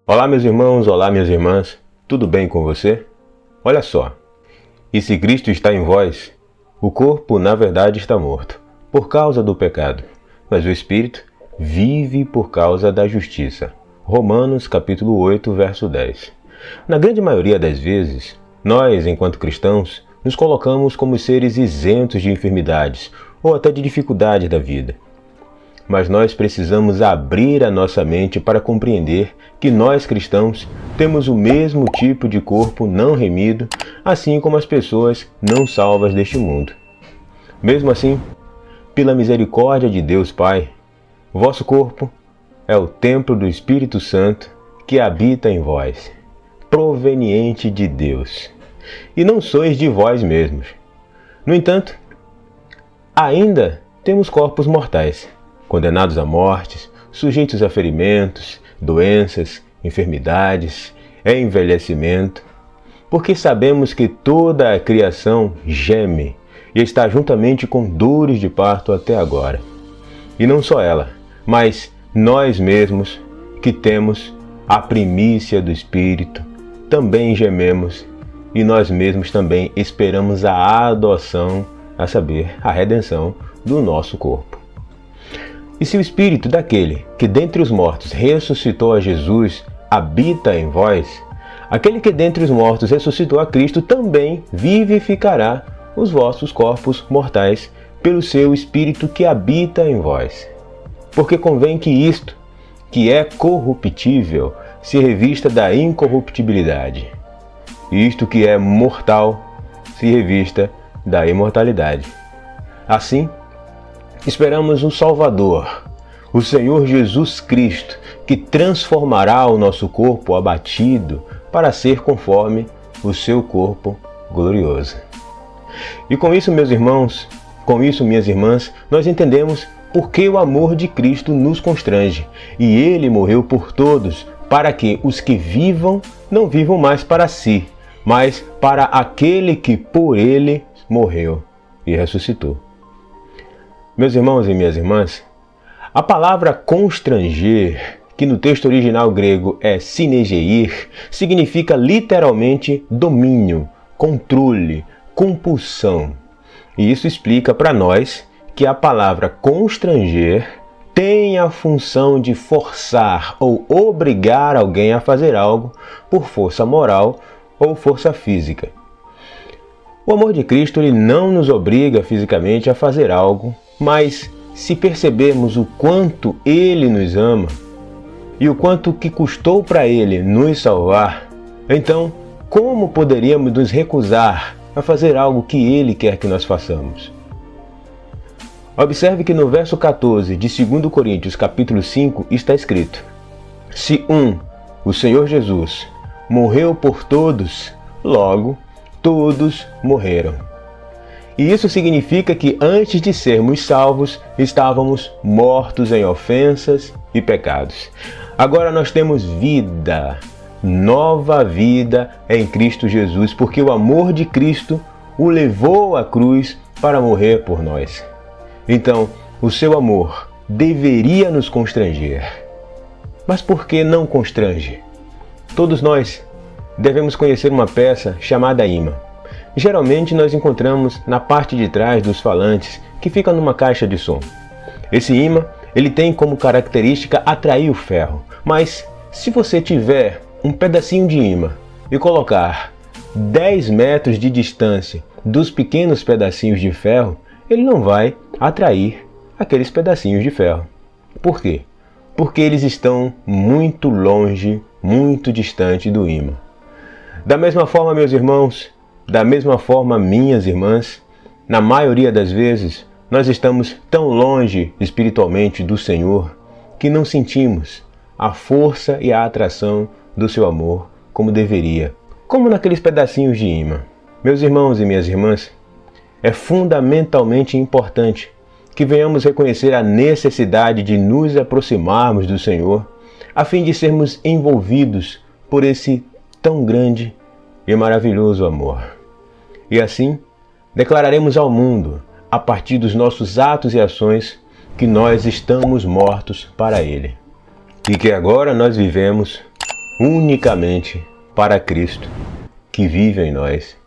Olá meus irmãos, olá minhas irmãs, tudo bem com você? Olha só, e se Cristo está em vós, o corpo na verdade está morto, por causa do pecado, mas o Espírito vive por causa da justiça. Romanos capítulo 8, verso 10. Na grande maioria das vezes, nós, enquanto cristãos, nos colocamos como seres isentos de enfermidades ou até de dificuldades da vida. Mas nós precisamos abrir a nossa mente para compreender que nós cristãos temos o mesmo tipo de corpo não remido, assim como as pessoas não salvas deste mundo. Mesmo assim, pela misericórdia de Deus Pai, vosso corpo é o templo do Espírito Santo que habita em vós, proveniente de Deus, e não sois de vós mesmos. No entanto, ainda temos corpos mortais, condenados à morte, sujeitos a ferimentos, doenças, enfermidades, envelhecimento, porque sabemos que toda a criação geme e está juntamente com dores de parto até agora. E não só ela, mas nós mesmos, que temos a primícia do Espírito, também gememos e nós mesmos também esperamos a adoção, a saber, a redenção do nosso corpo. E se o Espírito daquele que dentre os mortos ressuscitou a Jesus habita em vós, aquele que dentre os mortos ressuscitou a Cristo também vivificará os vossos corpos mortais pelo seu Espírito que habita em vós. Porque convém que isto, que é corruptível, se revista da incorruptibilidade, e isto que é mortal se revista da imortalidade. Assim, esperamos um Salvador, o Senhor Jesus Cristo, que transformará o nosso corpo abatido para ser conforme o seu corpo glorioso. E com isso, meus irmãos, com isso, minhas irmãs, nós entendemos por que o amor de Cristo nos constrange, e Ele morreu por todos, para que os que vivam não vivam mais para si, mas para aquele que por Ele morreu e ressuscitou. Meus irmãos e minhas irmãs, a palavra constranger, que no texto original grego é synegeir, significa literalmente domínio, controle, compulsão. E isso explica para nós que a palavra constranger tem a função de forçar ou obrigar alguém a fazer algo por força moral ou força física. O amor de Cristo ele não nos obriga fisicamente a fazer algo, mas se percebermos o quanto Ele nos ama e o quanto que custou para Ele nos salvar, então como poderíamos nos recusar a fazer algo que Ele quer que nós façamos? Observe que no verso 14 de 2 Coríntios capítulo 5 está escrito: se o Senhor Jesus, morreu por todos, logo todos morreram. E isso significa que antes de sermos salvos, estávamos mortos em ofensas e pecados. Agora nós temos vida, nova vida em Cristo Jesus, porque o amor de Cristo o levou à cruz para morrer por nós. Então, o seu amor deveria nos constranger. Mas por que não constrange? Todos nós devemos conhecer uma peça chamada ímã. Geralmente nós encontramos na parte de trás dos falantes, que fica numa caixa de som. Esse ímã, ele tem como característica atrair o ferro, mas se você tiver um pedacinho de ímã e colocar 10 metros de distância dos pequenos pedacinhos de ferro, ele não vai atrair aqueles pedacinhos de ferro. Por quê? Porque eles estão muito longe, muito distante do ímã. Da mesma forma, meus irmãos, da mesma forma, minhas irmãs, na maioria das vezes, nós estamos tão longe espiritualmente do Senhor que não sentimos a força e a atração do seu amor como deveria, como naqueles pedacinhos de ímã. Meus irmãos e minhas irmãs, é fundamentalmente importante que venhamos reconhecer a necessidade de nos aproximarmos do Senhor, a fim de sermos envolvidos por esse tão grande e maravilhoso amor. E assim, declararemos ao mundo, a partir dos nossos atos e ações, que nós estamos mortos para Ele. E que agora nós vivemos unicamente para Cristo, que vive em nós.